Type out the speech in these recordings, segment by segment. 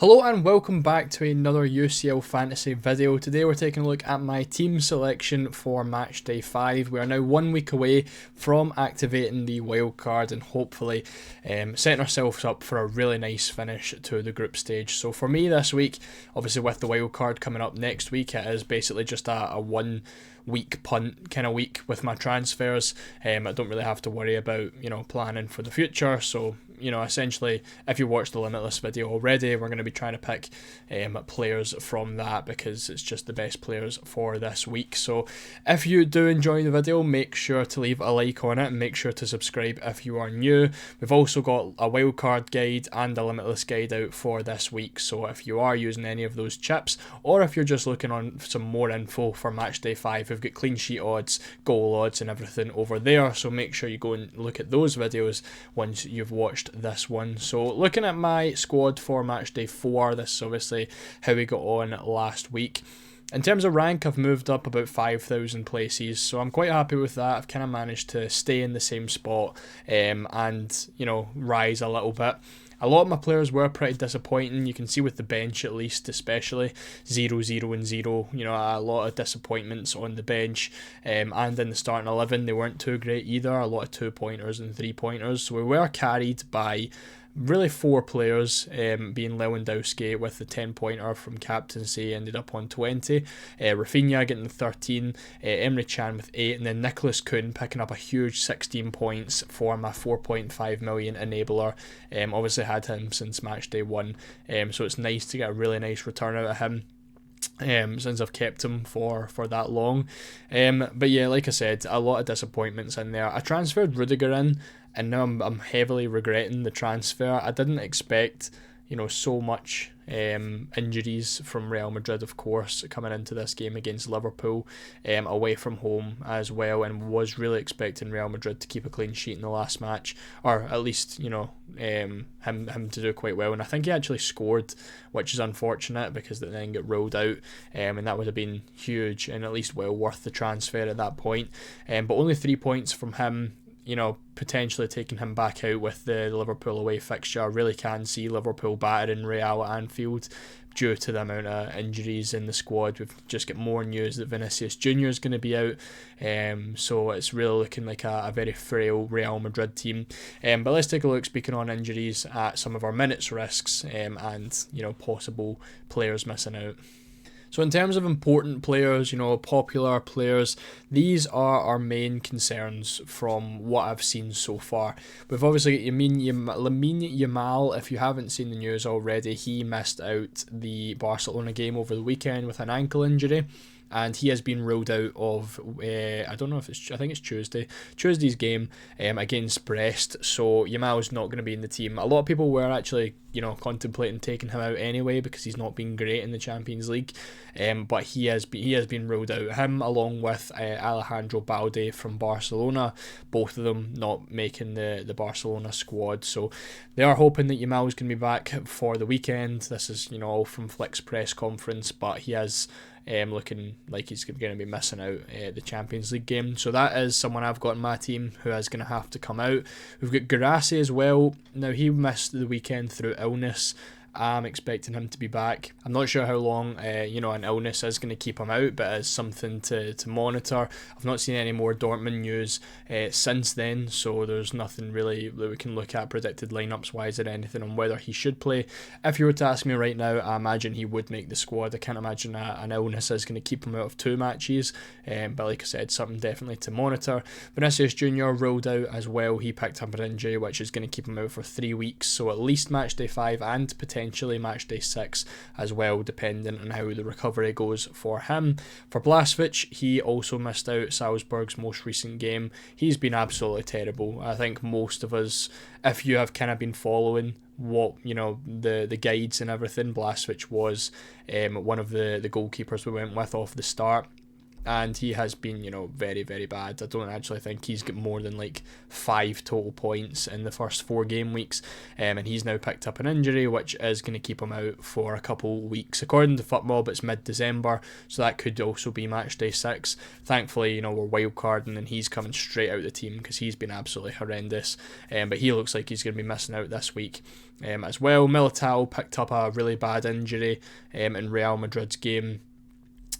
Hello and welcome back to another UCL fantasy video. Today we're taking a look at my team selection for matchday 5. We are now 1 week away from activating the wildcard and hopefully setting ourselves up for a really nice finish to the group stage. So for me this week, obviously with the wildcard coming up next week, it is basically just a 1 week punt kind of week with my transfers. I don't really have to worry about planning for the future. So essentially, if you watched the Limitless video already, we're going to be trying to pick players from that because it's just the best players for this week. So if you do enjoy the video, make sure to leave a like on it and make sure to subscribe if you are new. We've also got a wildcard guide and a Limitless guide out for this week. So if you are using any of those chips, or if you're just looking on some more info for matchday 5, we've got clean sheet odds, goal odds and everything over there. So make sure you go and look at those videos once you've watched this one. So looking at my squad for matchday 4, this is obviously how we got on last week. In terms of rank, I've moved up about 5,000 places, so I'm quite happy with that. I've kind of managed to stay in the same spot and rise a little bit. A lot of my players were pretty disappointing. You can see with the bench at least, especially 0, 0 and 0. A lot of disappointments on the bench. And in the starting 11, they weren't too great either. A lot of 2-pointers and 3-pointers. So we were carried by really 4 players, being Lewandowski with the 10-pointer from captaincy, ended up on 20. Rafinha getting the 13, Emre Can with 8, and then Nicholas Kuhn picking up a huge 16 points for my 4.5 million enabler. Obviously had him since matchday 1, so it's nice to get a really nice return out of him. Since I've kept him for that long. But yeah, like I said, a lot of disappointments in there. I transferred Rudiger in, and now I'm heavily regretting the transfer. I didn't expect so much injuries from Real Madrid, of course, coming into this game against Liverpool, away from home as well, and was really expecting Real Madrid to keep a clean sheet in the last match, or at least him to do quite well. And I think he actually scored, which is unfortunate because they then get rolled out, and that would have been huge and at least well worth the transfer at that point. But only 3 points from him. Potentially taking him back out with the Liverpool away fixture. I really can see Liverpool battering Real at Anfield due to the amount of injuries in the squad. We've just got more news that Vinicius Jr. is going to be out, so it's really looking like a very frail Real Madrid team. But let's take a look, speaking on injuries, at some of our minutes risks and possible players missing out. So in terms of important players, popular players, these are our main concerns from what I've seen so far. We've obviously got Lamine Yamal. If you haven't seen the news already, he missed out the Barcelona game over the weekend with an ankle injury. And he has been ruled out of, I don't know if I think it's Tuesday's game against Brest. So Yamal's not going to be in the team. A lot of people were actually, contemplating taking him out anyway because he's not been great in the Champions League. But he has been ruled out. Him along with Alejandro Balde from Barcelona, both of them not making the Barcelona squad. So they are hoping that Yamal's going to be back for the weekend. This is, all from Flick's press conference, but he has looking like he's going to be missing out the Champions League game. So that is someone I've got in my team who is going to have to come out. We've got Guirassy as well. Now, he missed the weekend through illness. I'm expecting him to be back. I'm not sure how long an illness is going to keep him out, but it's something to monitor. I've not seen any more Dortmund news since then, so there's nothing really that we can look at predicted lineups wise or anything on whether he should play. If you were to ask me right now, I imagine he would make the squad. I can't imagine an illness is going to keep him out of 2 matches, but like I said, something definitely to monitor. Vinicius Jr. rolled out as well. He picked up an injury which is going to keep him out for 3 weeks, so at least matchday 5 and potentially matchday 6 as well, depending on how the recovery goes for him. For Blažević, he also missed out Salzburg's most recent game. He's been absolutely terrible. I think most of us, if you have kind of been following what the guides and everything, Blažević was one of the goalkeepers we went with off the start. and he has been, very, very bad. I don't actually think he's got more than like 5 total points in the first 4 game weeks, and he's now picked up an injury which is going to keep him out for a couple weeks. According to FUTMob, it's mid-December, so that could also be match day 6. Thankfully, we're wildcarding and he's coming straight out of the team because he's been absolutely horrendous, but he looks like he's going to be missing out this week. As well, Militao picked up a really bad injury in Real Madrid's game,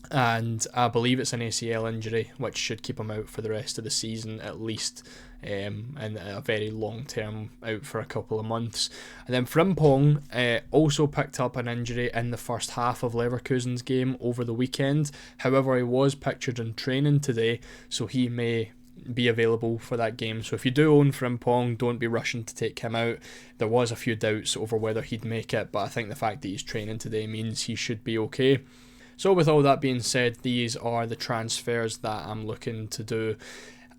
and I believe it's an ACL injury, which should keep him out for the rest of the season at least, and a very long term out for a couple of months. And then Frimpong also picked up an injury in the first half of Leverkusen's game over the weekend. However, he was pictured in training today, so he may be available for that game. So if you do own Frimpong, don't be rushing to take him out. There was a few doubts over whether he'd make it, but I think the fact that he's training today means he should be okay. So with all that being said, these are the transfers that I'm looking to do.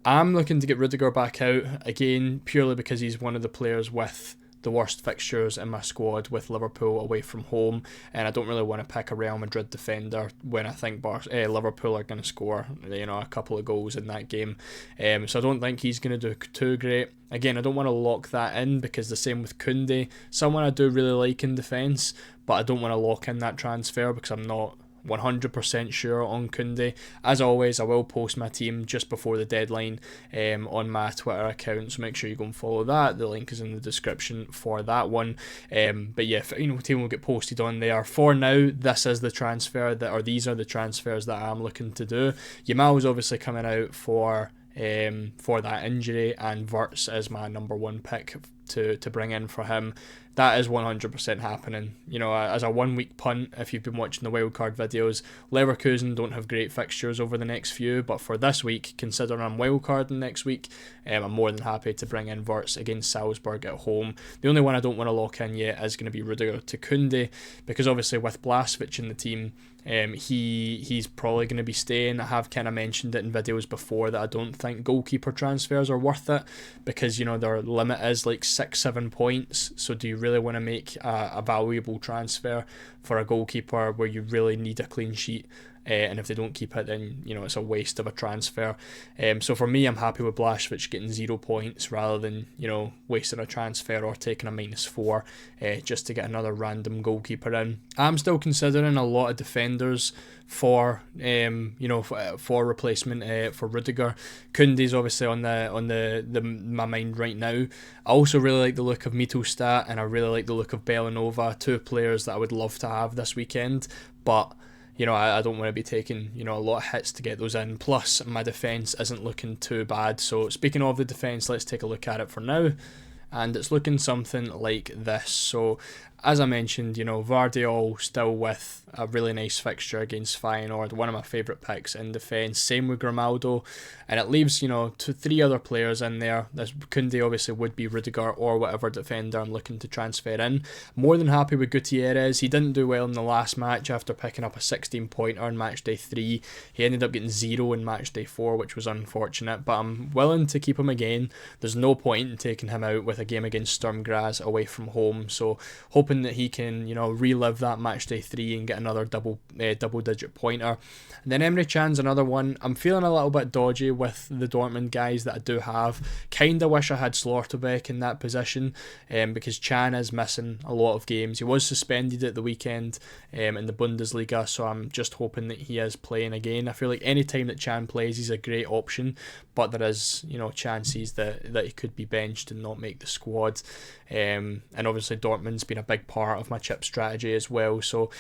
I'm looking to get Rudiger back out, again, purely because he's one of the players with the worst fixtures in my squad with Liverpool away from home, and I don't really want to pick a Real Madrid defender when I think Liverpool are going to score a couple of goals in that game. So I don't think he's going to do too great. Again, I don't want to lock that in because the same with Koundé, someone I do really like in defence, but I don't want to lock in that transfer because I'm not 100% sure on Koundé. As always, I will post my team just before the deadline on my Twitter account, so make sure you go and follow that. The link is in the description for that one. But yeah, team will get posted on there. For now, this is the transfer these are the transfers that I'm looking to do. Yamal's obviously coming out for that injury, and Wirtz is my number 1 pick to bring in for him. That is 100% happening. As a 1 week punt, if you've been watching the wildcard videos, Leverkusen don't have great fixtures over the next few, but for this week, considering I'm wildcarding next week, I'm more than happy to bring in Wirtz against Salzburg at home. The only one I don't want to lock in yet is going to be Rudiger to Koundé, because obviously with Blažević in the team, he's probably going to be staying. I have kind of mentioned it in videos before that I don't think goalkeeper transfers are worth it because their limit is like 6-7 points. So do you really want to make a valuable transfer for a goalkeeper where you really need a clean sheet? And if they don't keep it, then it's a waste of a transfer. So for me, I'm happy with Blažević getting 0 points rather than wasting a transfer or taking a -4 just to get another random goalkeeper in. I'm still considering a lot of defenders for for replacement for Rudiger. Koundé's obviously on my mind right now. I also really like the look of Mittelstadt, and I really like the look of Bellanova, 2 players that I would love to have this weekend, but I don't want to be taking, a lot of hits to get those in. Plus, my defence isn't looking too bad. So, speaking of the defence, let's take a look at it for now. And it's looking something like this. So, as I mentioned, Vardiol still with a really nice fixture against Feyenoord, one of my favourite picks in defence. Same with Grimaldo, and it leaves 3 other players in there. This Koundé obviously would be Rudiger or whatever defender I'm looking to transfer in. More than happy with Gutierrez. He didn't do well in the last match after picking up a 16-pointer in match day 3. He ended up getting 0 in match day 4, which was unfortunate, but I'm willing to keep him again. There's no point in taking him out with a game against Sturm Graz away from home, so hoping that he can relive that match day 3 and get another double digit pointer. And then Emre Can's another one. I'm feeling a little bit dodgy with the Dortmund guys that I do have. Kinda wish I had Slaughterbeck in that position because Can is missing a lot of games. He was suspended at the weekend in the Bundesliga, so I'm just hoping that he is playing again. I feel like any time that Can plays, he's a great option, but there is chances that he could be benched and not make the squad. And obviously Dortmund's been a big part of my chip strategy as well, so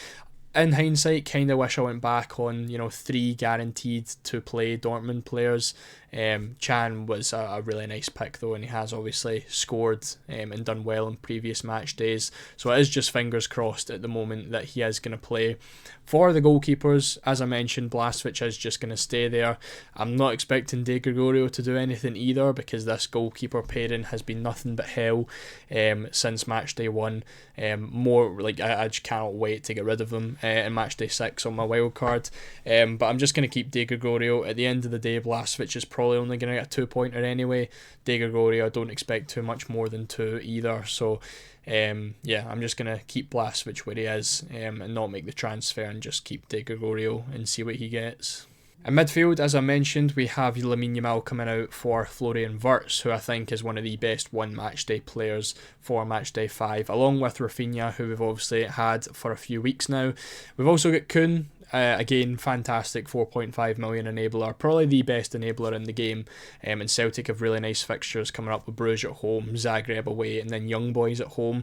in hindsight, kind of wish I went back on 3 guaranteed to play Dortmund players. Can was a really nice pick though, and he has obviously scored and done well in previous match days, so it is just fingers crossed at the moment that he is going to play. For the goalkeepers, as I mentioned, Blažević is just going to stay there. I'm not expecting De Gregorio to do anything either because this goalkeeper pairing has been nothing but hell since match day 1. I just cannot wait to get rid of them in match day 6 on my wild card. But I'm just going to keep De Gregorio. At the end of the day, Blažević is probably only going to get a 2-pointer anyway. De Gregorio, I don't expect too much more than 2 either. So I'm just going to keep Blažević where he is and not make the transfer and just keep De Gregorio and see what he gets. In midfield, as I mentioned, we have Lamine Yamal coming out for Florian Wirtz, who I think is one of the best one matchday players for matchday 5, along with Rafinha, who we've obviously had for a few weeks now. We've also got Kun, again, fantastic 4.5 million enabler, probably the best enabler in the game. And Celtic have really nice fixtures coming up with Bruges at home, Zagreb away, and then Young Boys at home.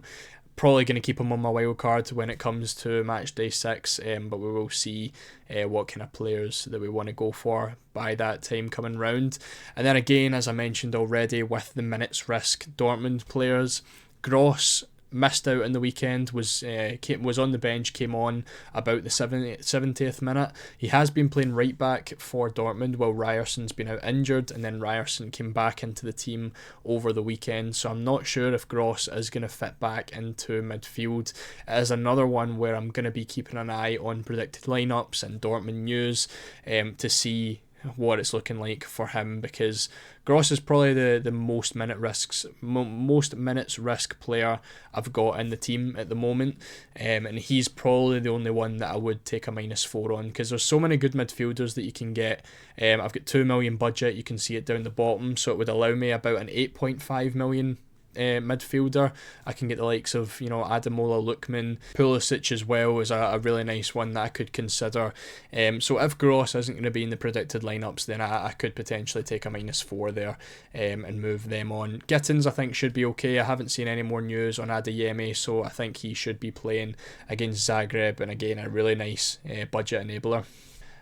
Probably going to keep him on my wild card when it comes to match day 6, but we will see what kind of players that we want to go for by that time coming round. And then again, as I mentioned already, with the minutes risk, Dortmund players, Gross missed out in the weekend, was on the bench, came on about the 70th minute. He has been playing right back for Dortmund while Ryerson's been out injured, and then Ryerson came back into the team over the weekend, so I'm not sure if Gross is going to fit back into midfield. It is another one where I'm going to be keeping an eye on predicted lineups and Dortmund news to see what it's looking like for him, because Gross is probably the most minutes risk player I've got in the team at the moment, and he's probably the only one that I would take a -4 on, because there's so many good midfielders that you can get. I've got 2 million budget, you can see it down the bottom, so it would allow me about an 8.5 million midfielder. I can get the likes of, Adamola Lookman, Pulisic as well is a really nice one that I could consider. So if Gross isn't going to be in the predicted lineups, then I could potentially take a -4 there and move them on. Gittins I think should be okay. I haven't seen any more news on Adeyemi, so I think he should be playing against Zagreb, and again a really nice budget enabler.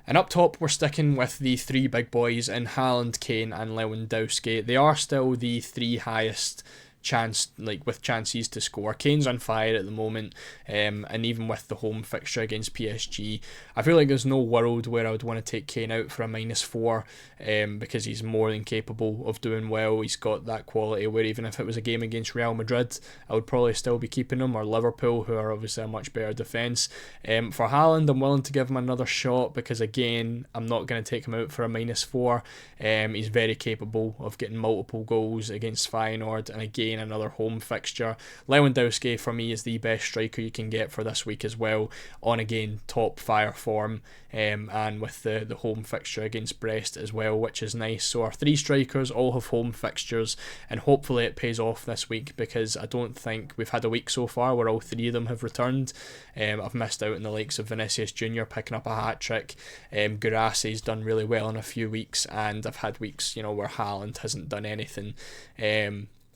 And up top, we're sticking with the 3 big boys in Haaland, Kane and Lewandowski. They are still the 3 highest with chances to score. Kane's on fire at the moment, and even with the home fixture against PSG, I feel like there's no world where I would want to take Kane out for a -4, because he's more than capable of doing well. He's got that quality where even if it was a game against Real Madrid, I would probably still be keeping him, or Liverpool, who are obviously a much better defence. For Haaland, I'm willing to give him another shot, because again, I'm not going to take him out for a -4. He's very capable of getting multiple goals against Feyenoord, and again another home fixture. Lewandowski for me is the best striker you can get for this week as well, on again top fire form, and with the home fixture against Brest as well, which is nice. So our 3 strikers all have home fixtures, and hopefully it pays off this week, because I don't think we've had a week so far where all 3 of them have returned. I've missed out on the likes of Vinicius Jr. picking up a hat-trick. Guirassi's done really well in a few weeks, and I've had weeks where Haaland hasn't done anything.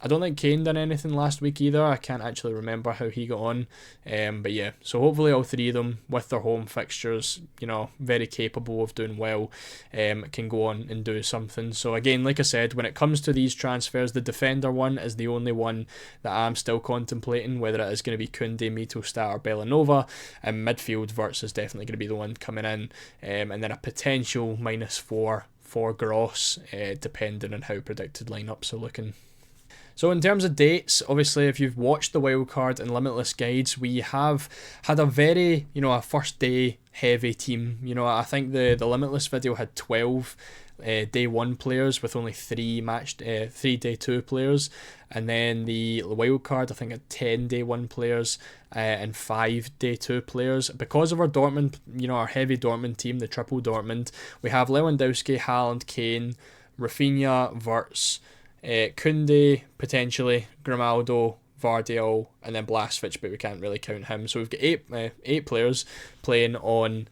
I don't think Kane done anything last week either. I can't actually remember how he got on. But yeah, so hopefully all 3 of them with their home fixtures, very capable of doing well, can go on and do something. So again, like I said, when it comes to these transfers, the defender one is the only one that I'm still contemplating, whether it is going to be Koundé, Mittelstadt or Bellanova. And midfield, Wirtz is definitely going to be the one coming in. And then a potential -4 for Gross, depending on how predicted lineups are looking. So in terms of dates, obviously if you've watched the wildcard and Limitless guides, we have had a very, a first day heavy team. I think the Limitless video had 12 day 1 players with only 3 day 2 players, and then the wildcard I think had 10 day 1 players and 5 day 2 players. Because of our Dortmund, our heavy Dortmund team, the triple Dortmund, we have Lewandowski, Haaland, Kane, Rafinha, Wirtz, Koundé, potentially, Grimaldo, Vardiol, and then Blasvich, but we can't really count him. So we've got 8 players playing on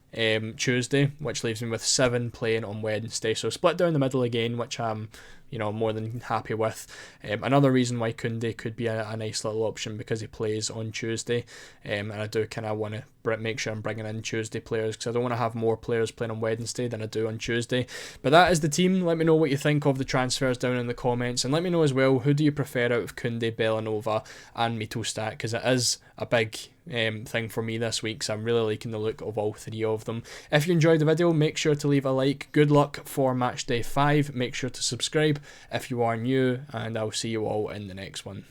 Tuesday, which leaves me with 7 playing on Wednesday. So split down the middle again, which I'm more than happy with. Another reason why Koundé could be a nice little option, because he plays on Tuesday, and I do kind of want to make sure I'm bringing in Tuesday players, because I don't want to have more players playing on Wednesday than I do on Tuesday. But that is the team. Let me know what you think of the transfers down in the comments, and let me know as well, who do you prefer out of Koundé, Bellanova and Mittelstadt, because it is a big thing for me this week, so I'm really liking the look of all 3 of them. If you enjoyed the video, make sure to leave a like. Good luck for match day 5. Make sure to subscribe if you are new, and I'll see you all in the next one.